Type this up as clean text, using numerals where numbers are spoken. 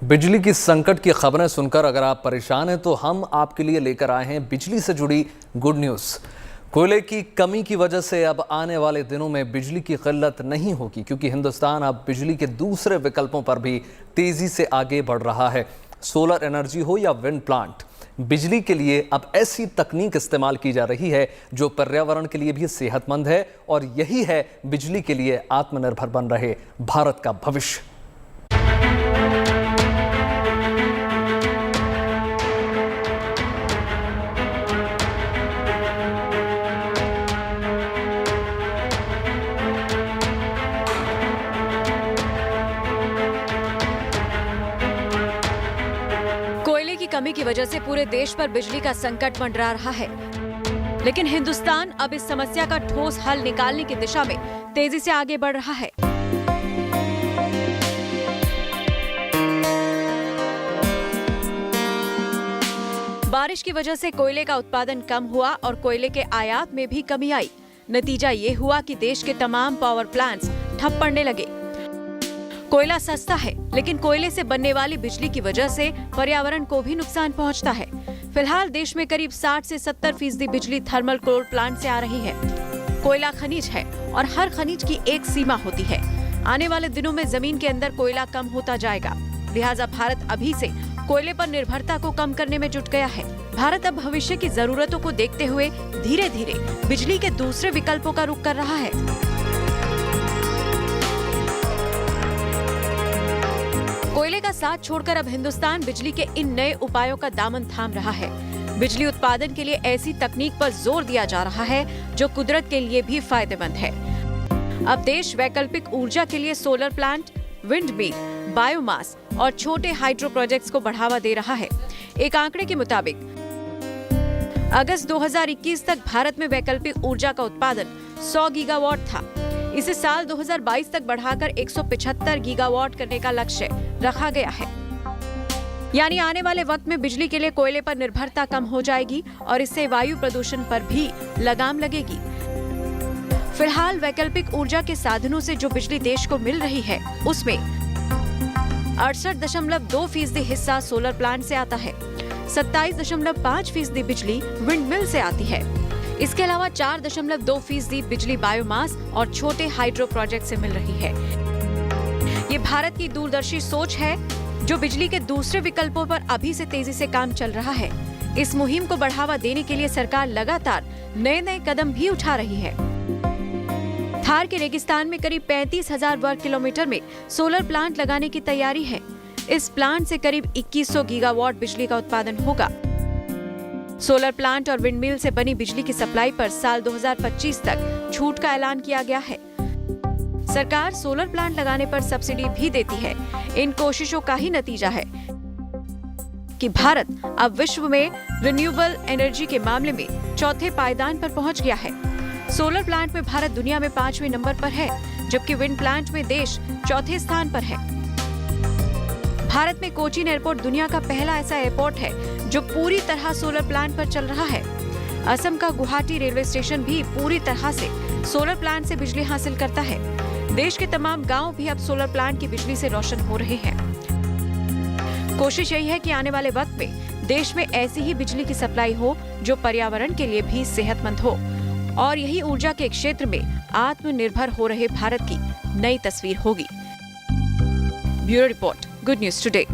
बिजली की संकट की खबरें सुनकर अगर आप परेशान हैं तो हम आपके लिए लेकर आए हैं बिजली से जुड़ी गुड न्यूज़। कोयले की कमी की वजह से अब आने वाले दिनों में बिजली की किल्लत नहीं होगी, क्योंकि हिंदुस्तान अब बिजली के दूसरे विकल्पों पर भी तेजी से आगे बढ़ रहा है। सोलर एनर्जी हो या विंड प्लांट, बिजली के लिए अब ऐसी तकनीक इस्तेमाल की जा रही है जो पर्यावरण के लिए भी सेहतमंद है, और यही है बिजली के लिए आत्मनिर्भर बन रहे भारत का भविष्य। कोयले की कमी की वजह से पूरे देश पर बिजली का संकट मंडरा रहा है, लेकिन हिंदुस्तान अब इस समस्या का ठोस हल निकालने की दिशा में तेजी से आगे बढ़ रहा है। बारिश की वजह से कोयले का उत्पादन कम हुआ और कोयले के आयात में भी कमी आई। नतीजा ये हुआ कि देश के तमाम पावर प्लांट्स ठप पड़ने लगे। कोयला सस्ता है, लेकिन कोयले से बनने वाली बिजली की वजह से पर्यावरण को भी नुकसान पहुंचता है। फिलहाल देश में करीब 60 से 70% बिजली थर्मल कोल प्लांट से आ रही है। कोयला खनिज है और हर खनिज की एक सीमा होती है। आने वाले दिनों में जमीन के अंदर कोयला कम होता जाएगा, लिहाजा भारत अभी से कोयले पर निर्भरता को कम करने में जुट गया है। भारत अब भविष्य की जरूरतों को देखते हुए धीरे धीरे बिजली के दूसरे विकल्पों का रुख कर रहा है। कोयले का साथ छोड़कर अब हिंदुस्तान बिजली के इन नए उपायों का दामन थाम रहा है। बिजली उत्पादन के लिए ऐसी तकनीक पर जोर दिया जा रहा है जो कुदरत के लिए भी फायदेमंद है। अब देश वैकल्पिक ऊर्जा के लिए solar plant, wind mill, biomass और छोटे हाइड्रो प्रोजेक्ट्स को बढ़ावा दे रहा है। एक आंकड़े के मुताबिक अगस्त 2021 तक भारत में वैकल्पिक ऊर्जा का उत्पादन 100 गीगावाट था। इसे साल 2022 तक बढ़ाकर 175 गीगावाट करने का लक्ष्य रखा गया है। यानी आने वाले वक्त में बिजली के लिए कोयले पर निर्भरता कम हो जाएगी और इससे वायु प्रदूषण पर भी लगाम लगेगी। फिलहाल वैकल्पिक ऊर्जा के साधनों से जो बिजली देश को मिल रही है, उसमें 68.2% हिस्सा सोलर प्लांट से आता है। 27.5% बिजली विंड मिल से आती है। इसके अलावा 4.2% बिजली बायोमास और छोटे हाइड्रो प्रोजेक्ट से मिल रही है। ये भारत की दूरदर्शी सोच है, जो बिजली के दूसरे विकल्पों पर अभी से तेजी से काम चल रहा है। इस मुहिम को बढ़ावा देने के लिए सरकार लगातार नए कदम भी उठा रही है। थार के रेगिस्तान में करीब 35,000 वर्ग किलोमीटर में सोलर प्लांट लगाने की तैयारी है। इस प्लांट से करीब 2100 गीगावाट बिजली का उत्पादन होगा। सोलर प्लांट और विंड मिल से बनी बिजली की सप्लाई पर साल 2025 तक छूट का ऐलान किया गया है। सरकार सोलर प्लांट लगाने पर सब्सिडी भी देती है। इन कोशिशों का ही नतीजा है कि भारत अब विश्व में रिन्यूएबल एनर्जी के मामले में चौथे पायदान पर पहुंच गया है। सोलर प्लांट में भारत दुनिया में 5वें नंबर पर है, जबकि विंड प्लांट में देश चौथे स्थान पर है। भारत में कोचीन एयरपोर्ट दुनिया का पहला ऐसा एयरपोर्ट है जो पूरी तरह सोलर प्लांट पर चल रहा है। असम का गुवाहाटी रेलवे स्टेशन भी पूरी तरह से सोलर प्लांट से बिजली हासिल करता है। देश के तमाम गांव भी अब सोलर प्लांट की बिजली से रोशन हो रहे हैं। कोशिश यही है कि आने वाले वक्त में देश में ऐसी ही बिजली की सप्लाई हो जो पर्यावरण के लिए भी सेहतमंद हो, और यही ऊर्जा के क्षेत्र में आत्मनिर्भर हो रहे भारत की नई तस्वीर होगी। Bureau report, good news today.